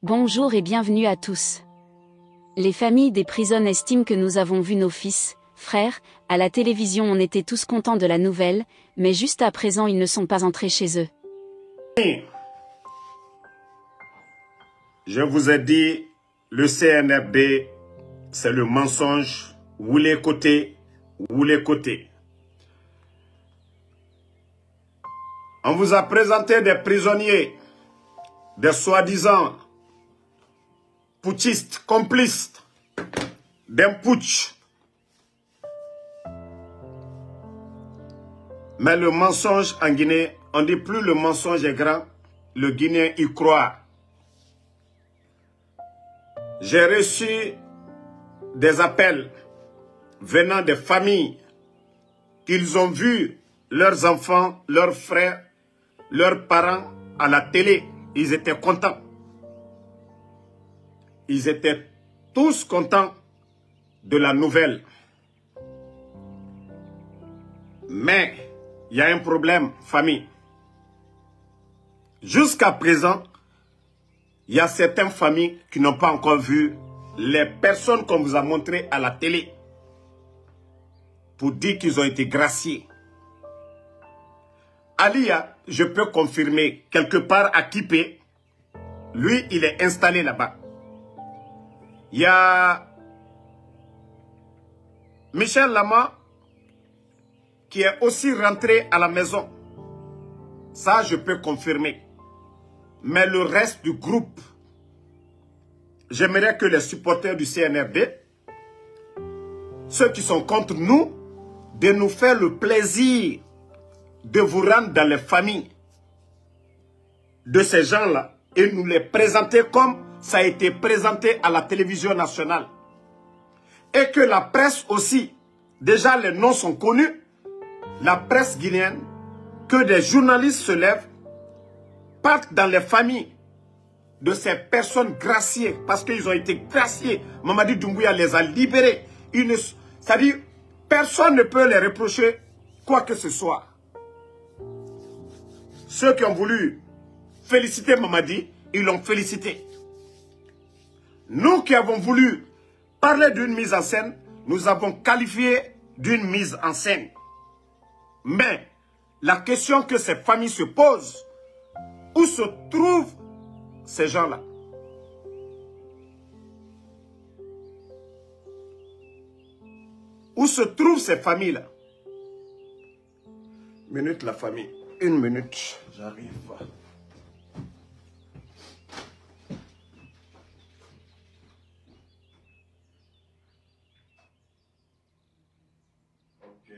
Bonjour et bienvenue à tous. Les familles des prisonniers estiment que nous avons vu nos fils, frères, à la télévision. On était tous contents de la nouvelle, mais juste à présent ils ne sont pas entrés chez eux. Je vous ai dit, le CNRD, c'est le mensonge. Vous l'écoutez, vous l'écoutez. On vous a présenté des prisonniers, des soi-disant putschistes, complices d'un putsch. Mais le mensonge en Guinée, on dit plus le mensonge est grand, le Guinéen y croit. J'ai reçu des appels venant des familles qu'ils ont vu leurs enfants, leurs frères, leurs parents à la télé. Ils étaient contents. Ils étaient tous contents de la nouvelle. Mais il y a un problème, famille. Jusqu'à présent, il y a certaines familles qui n'ont pas encore vu les personnes qu'on vous a montrées à la télé pour dire qu'ils ont été graciés. Alia, je peux confirmer, quelque part à Kipé, lui, il est installé là-bas. Il y a Michel Lama qui est aussi rentré à la maison. Ça, je peux confirmer. Mais le reste du groupe, j'aimerais que les supporters du CNRD, ceux qui sont contre nous, de nous faire le plaisir de vous rendre dans les familles de ces gens-là et nous les présenter comme ça a été présenté à la télévision nationale. Et que la presse aussi, déjà les noms sont connus, la presse guinéenne, que des journalistes se lèvent, partent dans les familles de ces personnes graciées, parce qu'ils ont été graciés. Mamadi Doumbouya les a libérés. C'est-à-dire, personne ne peut les reprocher quoi que ce soit. Ceux qui ont voulu féliciter Mamadi, ils l'ont félicité. Nous qui avons voulu parler d'une mise en scène, nous avons qualifié d'une mise en scène. Mais la question que ces familles se posent, où se trouvent ces gens-là? Où se trouvent ces familles-là? Minute la famille. Une minute, j'arrive. Ok.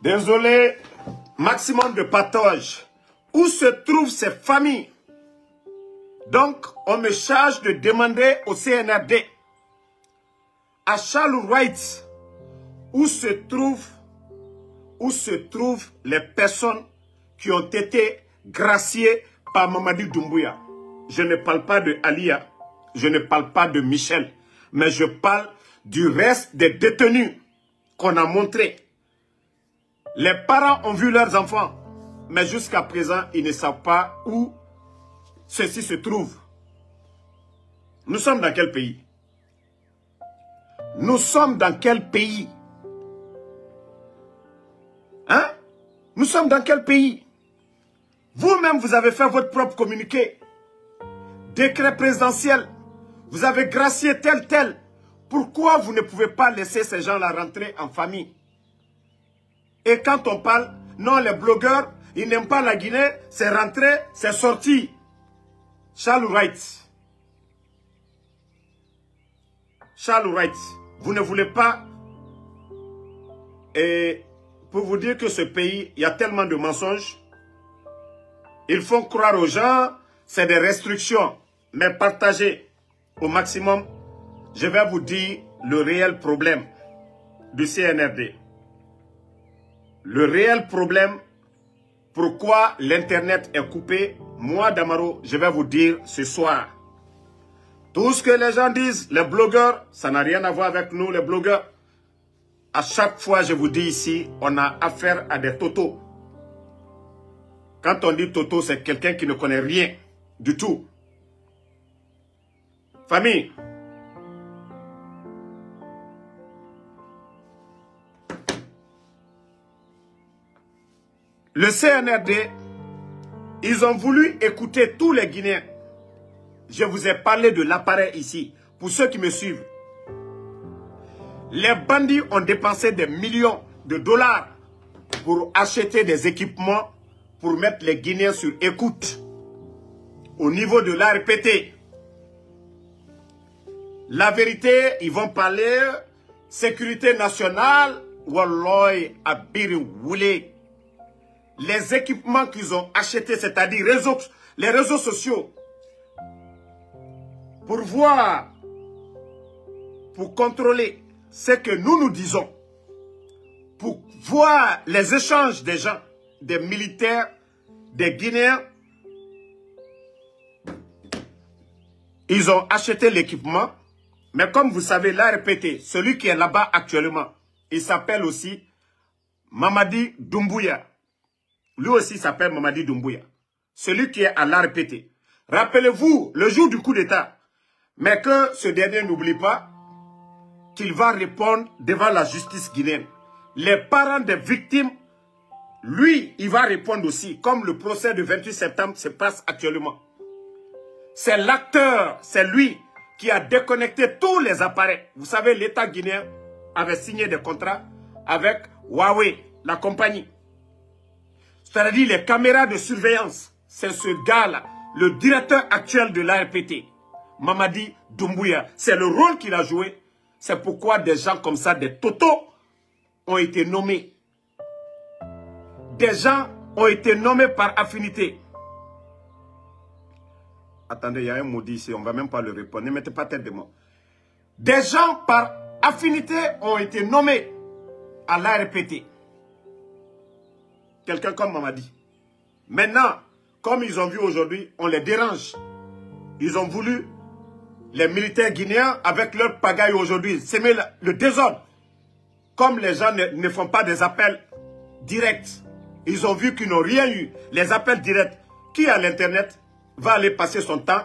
Désolé, maximum de partage. Où se trouvent ces familles? Donc, on me charge de demander au CNRD, à Charles Wright, où se trouvent les personnes qui ont été graciées par Mamadi Doumbouya. Je ne parle pas de Alia, je ne parle pas de Michel, mais je parle du reste des détenus qu'on a montrés. Les parents ont vu leurs enfants, mais jusqu'à présent, ils ne savent pas où ceux-ci se trouvent. Nous sommes dans quel pays? Nous sommes dans quel pays? Hein? Nous sommes dans quel pays? Vous-même, vous avez fait votre propre communiqué. Décret présidentiel. Vous avez gracié tel. Pourquoi vous ne pouvez pas laisser ces gens-là rentrer en famille? Et quand on parle, non, les blogueurs, ils n'aiment pas la Guinée, c'est rentré, c'est sorti. Charles Wright. Charles Wright, vous ne voulez pas... Et pour vous dire que ce pays, il y a tellement de mensonges. Ils font croire aux gens, c'est des restrictions. Mais partagez au maximum. Je vais vous dire le réel problème du CNRD. Le réel problème, pourquoi l'Internet est coupé, moi, Damaro, je vais vous dire ce soir. Tout ce que les gens disent, les blogueurs, ça n'a rien à voir avec nous, les blogueurs. À chaque fois, je vous dis ici, on a affaire à des totos. Quand on dit toto, c'est quelqu'un qui ne connaît rien du tout. Famille, le CNRD, ils ont voulu écouter tous les Guinéens. Je vous ai parlé de l'appareil ici, pour ceux qui me suivent. Les bandits ont dépensé des millions de dollars pour acheter des équipements pour mettre les Guinéens sur écoute. Au niveau de l'ARPT, la vérité, ils vont parler sécurité nationale, Walloy, Abiri, Woulé. Les équipements qu'ils ont achetés, c'est-à-dire les réseaux sociaux, pour voir, pour contrôler ce que nous disons, pour voir les échanges des gens, des militaires, des Guinéens. Ils ont acheté l'équipement, mais comme vous savez, l'ARPT, celui qui est là-bas actuellement, il s'appelle aussi Mamadi Doumbouya. Lui aussi s'appelle Mamadi Doumbouya. Celui qui est à l'ARPT. Rappelez-vous, le jour du coup d'État, mais que ce dernier n'oublie pas qu'il va répondre devant la justice guinéenne. Les parents des victimes, lui, il va répondre aussi, comme le procès du 28 septembre se passe actuellement. C'est l'acteur, c'est lui qui a déconnecté tous les appareils. Vous savez, l'État guinéen avait signé des contrats avec Huawei, la compagnie. C'est-à-dire les caméras de surveillance. C'est ce gars-là, le directeur actuel de l'ARPT, Mamadi Doumbouya. C'est le rôle qu'il a joué. C'est pourquoi des gens comme ça, des totos, ont été nommés. Des gens ont été nommés par affinité. Attendez, il y a un maudit ici, on ne va même pas le répondre. Ne mettez pas tête de moi. Des gens par affinité ont été nommés à l'ARPT. Quelqu'un comme Mamadi. Maintenant, comme ils ont vu aujourd'hui, on les dérange. Ils ont voulu, les militaires guinéens, avec leur pagaille aujourd'hui, s'aimer le désordre. Comme les gens ne font pas des appels directs, ils ont vu qu'ils n'ont rien eu. Les appels directs, qui à l'internet va aller passer son temps,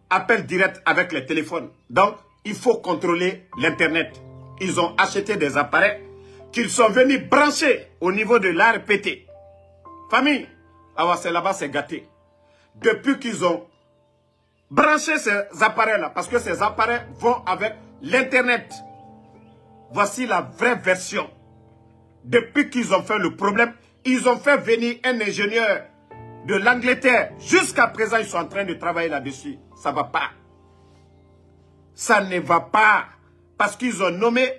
appel direct avec les téléphones. Donc, il faut contrôler l'internet. Ils ont acheté des appareils qu'ils sont venus brancher au niveau de l'ARPT. Famille, alors c'est là-bas, c'est gâté. Depuis qu'ils ont branché ces appareils-là, parce que ces appareils vont avec l'internet. Voici la vraie version. Depuis qu'ils ont fait le problème, ils ont fait venir un ingénieur de l'Angleterre. Jusqu'à présent, ils sont en train de travailler là-dessus. Ça ne va pas. Ça ne va pas. Parce qu'ils ont nommé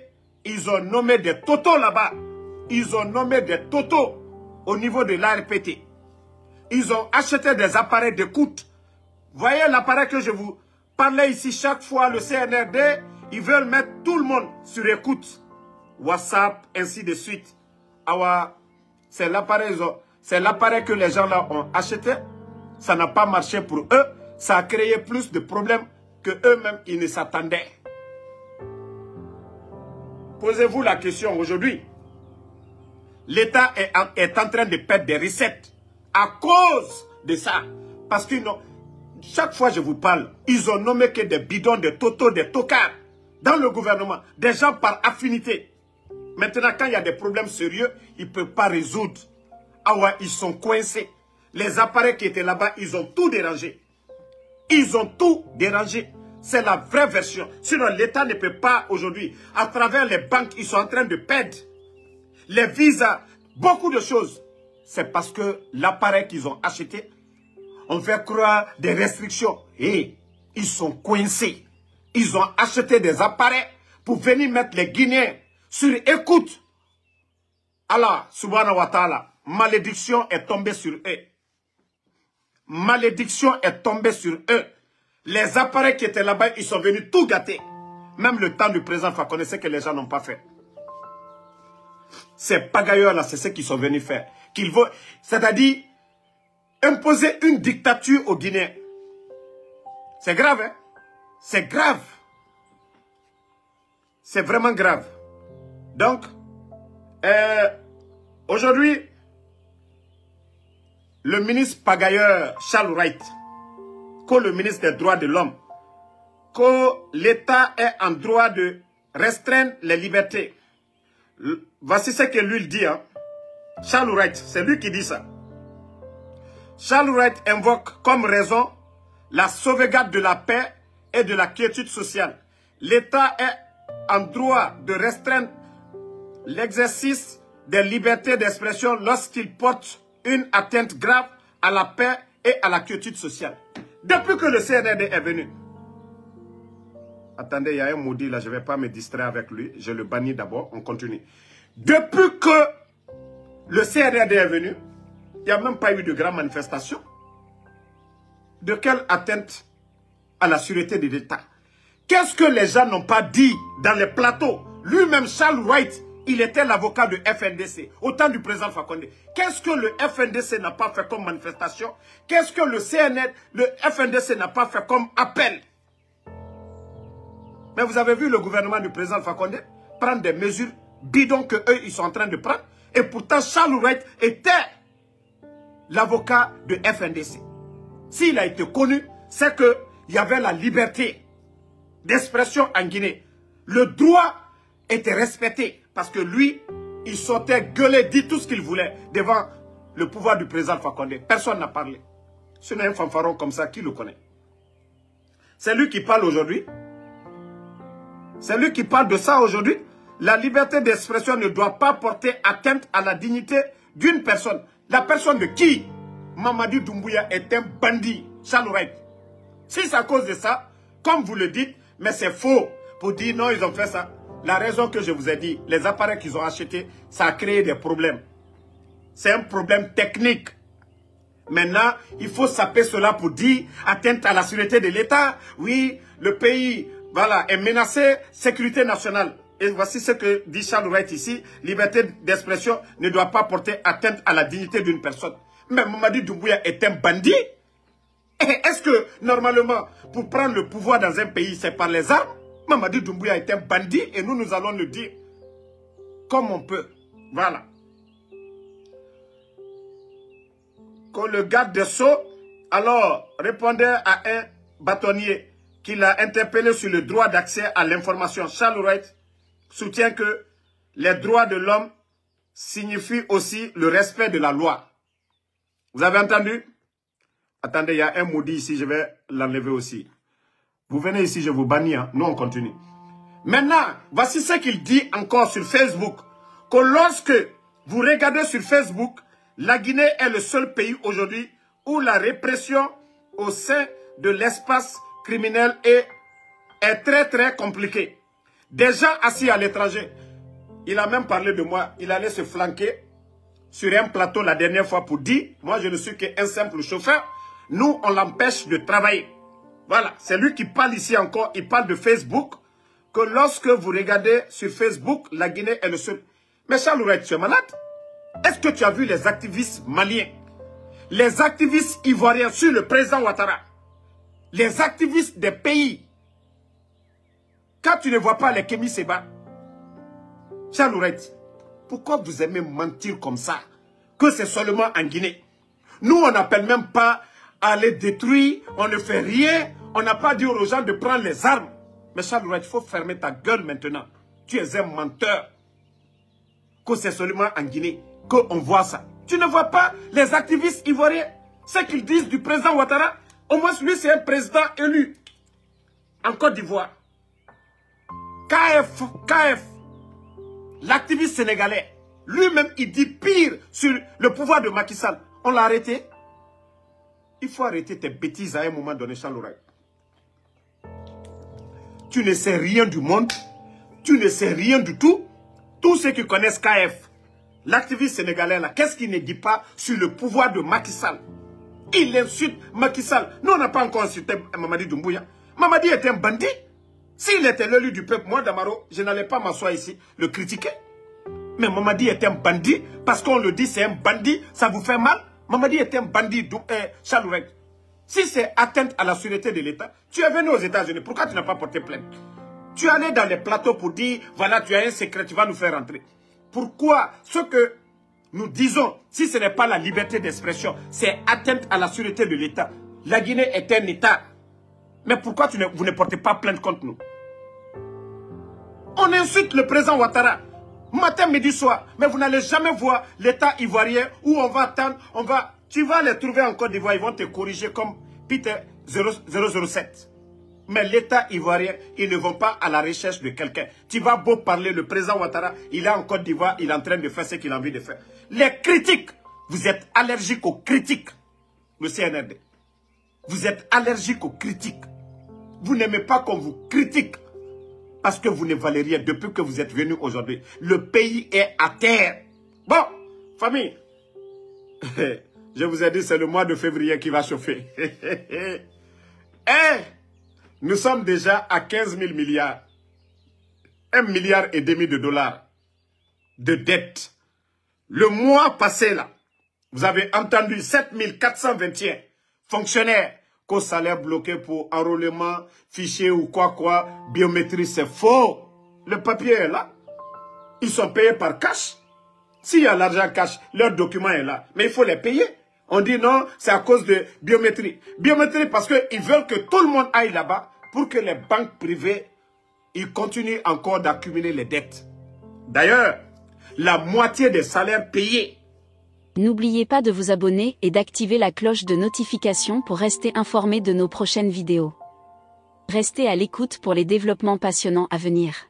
des totos là-bas. Ils ont nommé des totos au niveau de l'ARPT. Ils ont acheté des appareils d'écoute. Voyez l'appareil que je vous parlais ici chaque fois, le CNRD, ils veulent mettre tout le monde sur écoute. WhatsApp, ainsi de suite. C'est l'appareil que les gens là ont acheté. Ça n'a pas marché pour eux. Ça a créé plus de problèmes que eux-mêmes, ils ne s'attendaient. Posez-vous la question aujourd'hui. L'État est en train de perdre des recettes à cause de ça. Parce que chaque fois que je vous parle, ils ont nommé que des bidons, des totos, des tocards dans le gouvernement. Des gens par affinité. Maintenant, quand il y a des problèmes sérieux, ils ne peuvent pas résoudre. Ils sont coincés. Les appareils qui étaient là-bas, ils ont tout dérangé. Ils ont tout dérangé. C'est la vraie version. Sinon, l'État ne peut pas aujourd'hui. À travers les banques, ils sont en train de perdre. Les visas, beaucoup de choses. C'est parce que l'appareil qu'ils ont acheté, on fait croire des restrictions. Et ils sont coincés. Ils ont acheté des appareils pour venir mettre les Guinéens sur écoute. Allah, subhanahu wa ta'ala, malédiction est tombée sur eux. Malédiction est tombée sur eux. Les appareils qui étaient là-bas, ils sont venus tout gâter. Même le temps du président Fakonde, c'est que les gens n'ont pas fait. Ces pagailleurs-là, c'est ce qu'ils sont venus faire. C'est-à-dire, imposer une dictature aux Guinéens. C'est grave, hein? c'est grave. C'est vraiment grave. Donc, aujourd'hui, le ministre pagailleur Charles Wright, que le ministre des droits de l'homme, que l'État est en droit de restreindre les libertés. Voici ce que lui dit. Hein. Charles Wright, c'est lui qui dit ça. Charles Wright invoque comme raison la sauvegarde de la paix et de la quiétude sociale. L'État est en droit de restreindre l'exercice des libertés d'expression lorsqu'il porte une atteinte grave à la paix et à la quiétude sociale. Depuis que le CNRD est venu. Attendez, il y a un maudit là, je ne vais pas me distraire avec lui. Je le bannis d'abord, on continue. Depuis que le CNRD est venu, il n'y a même pas eu de grandes manifestations. De quelle atteinte à la sûreté de l'État? Qu'est-ce que les gens n'ont pas dit dans les plateaux? Lui-même, Charles Wright, il était l'avocat de FNDC, au temps du président Fakonde. Qu'est-ce que le FNDC n'a pas fait comme manifestation? Qu'est-ce que le FNDC n'a pas fait comme appel? Mais vous avez vu le gouvernement du président Fakonde prendre des mesures bidons que eux ils sont en train de prendre. Et pourtant, Charles Wright était l'avocat de FNDC. S'il a été connu, c'est qu'il y avait la liberté d'expression en Guinée. Le droit était respecté parce que lui, il sortait gueuler, dit tout ce qu'il voulait devant le pouvoir du président Fakonde. Personne n'a parlé. Ce n'est un fanfaron comme ça, qui le connaît? C'est lui qui parle aujourd'hui. C'est lui qui parle de ça aujourd'hui. La liberté d'expression ne doit pas porter atteinte à la dignité d'une personne. La personne de qui? Mamadi Doumbouya est un bandit. Charles Wright. Si c'est à cause de ça, comme vous le dites, mais c'est faux pour dire non, ils ont fait ça. La raison que je vous ai dit, les appareils qu'ils ont achetés, ça a créé des problèmes. C'est un problème technique. Maintenant, il faut saper cela pour dire atteinte à la sûreté de l'État. Oui, le pays voilà, est menacé, sécurité nationale. Et voici ce que dit Charles Wright ici. Liberté d'expression ne doit pas porter atteinte à la dignité d'une personne. Mais Mamadi Doumbouya est un bandit. Est-ce que, normalement, pour prendre le pouvoir dans un pays, c'est par les armes? Mamadi Doumbouya est un bandit et nous allons le dire comme on peut. Voilà. Que le garde des Sceaux, alors, répondait à un bâtonnier qui l'a interpellé sur le droit d'accès à l'information. Charles Wright soutient que les droits de l'homme signifient aussi le respect de la loi. Vous avez entendu? Attendez, il y a un maudit ici, je vais l'enlever aussi. Vous venez ici, je vous bannis, hein. Nous on continue. Maintenant, voici ce qu'il dit encore sur Facebook. Que lorsque vous regardez sur Facebook, la Guinée est le seul pays aujourd'hui où la répression au sein de l'espace criminel est très très compliquée. Des gens assis à l'étranger, il a même parlé de moi, il allait se flanquer sur un plateau la dernière fois pour dire, moi je ne suis qu'un simple chauffeur, nous on l'empêche de travailler. Voilà, c'est lui qui parle ici encore, il parle de Facebook, que lorsque vous regardez sur Facebook, la Guinée est le seul. Mais Charles Wright, tu es malade? Est-ce que tu as vu les activistes maliens, les activistes ivoiriens sur le président Ouattara, les activistes des pays? Quand tu ne vois pas les Kémy Séba, Charles Wright, pourquoi vous aimez mentir comme ça? Que c'est seulement en Guinée. Nous, on n'appelle même pas à les détruire, on ne fait rien, on n'a pas dit aux gens de prendre les armes. Mais Charles Wright, il faut fermer ta gueule maintenant. Tu es un menteur. Que c'est seulement en Guinée qu'on voit ça. Tu ne vois pas les activistes ivoiriens, ce qu'ils disent du président Ouattara? Au moins, lui, c'est un président élu en Côte d'Ivoire. KF, l'activiste sénégalais, lui-même, il dit pire sur le pouvoir de Macky Sall. On l'a arrêté. Il faut arrêter tes bêtises à un moment donné, Charles Wright. Tu ne sais rien du monde. Tu ne sais rien du tout. Tous ceux qui connaissent KF, l'activiste sénégalais là, qu'est-ce qu'il ne dit pas sur le pouvoir de Macky Sall? Il insulte Macky Sall. Nous, on n'a pas encore insulté Mamadi Doumbouya. Mamadi était un bandit. S'il était l'élu du peuple, moi, Damaro, je n'allais pas m'asseoir ici, le critiquer. Mais Mamadi est un bandit, parce qu'on le dit, c'est un bandit, ça vous fait mal? Mamadi est un bandit, Charles Wright. Si c'est atteinte à la sûreté de l'État, tu es venu aux États-Unis. Pourquoi tu n'as pas porté plainte? Tu es allé dans les plateaux pour dire, voilà, tu as un secret, tu vas nous faire rentrer. Pourquoi ce que nous disons, si ce n'est pas la liberté d'expression, c'est atteinte à la sûreté de l'État? La Guinée est un État. Mais pourquoi vous ne portez pas plainte contre nous? On insulte le président Ouattara, matin, midi, soir. Mais vous n'allez jamais voir l'État ivoirien où on va attendre, tu vas les trouver en Côte d'Ivoire, ils vont te corriger comme Peter 007. Mais l'État ivoirien, ils ne vont pas à la recherche de quelqu'un. Tu vas beau parler, le président Ouattara, il est en Côte d'Ivoire, il est en train de faire ce qu'il a envie de faire. Les critiques, vous êtes allergiques aux critiques, le CNRD. Vous êtes allergiques aux critiques. Vous n'aimez pas qu'on vous critique. Parce que vous ne valez rien depuis que vous êtes venus aujourd'hui. Le pays est à terre. Bon, famille. Je vous ai dit, c'est le mois de février qui va chauffer. Nous sommes déjà à 15 000 milliards. 1,5 milliard de dollars de dette. Le mois passé, là, vous avez entendu 7 421 fonctionnaires qu'au salaire bloqué pour enrôlement, fichier ou quoi, biométrie, c'est faux. Le papier est là. Ils sont payés par cash. S'il y a l'argent cash, leur document est là. Mais il faut les payer. On dit non, c'est à cause de biométrie. Biométrie parce qu'ils veulent que tout le monde aille là-bas pour que les banques privées, ils continuent encore d'accumuler les dettes. D'ailleurs, la moitié des salaires payés. N'oubliez pas de vous abonner et d'activer la cloche de notification pour rester informé de nos prochaines vidéos. Restez à l'écoute pour les développements passionnants à venir.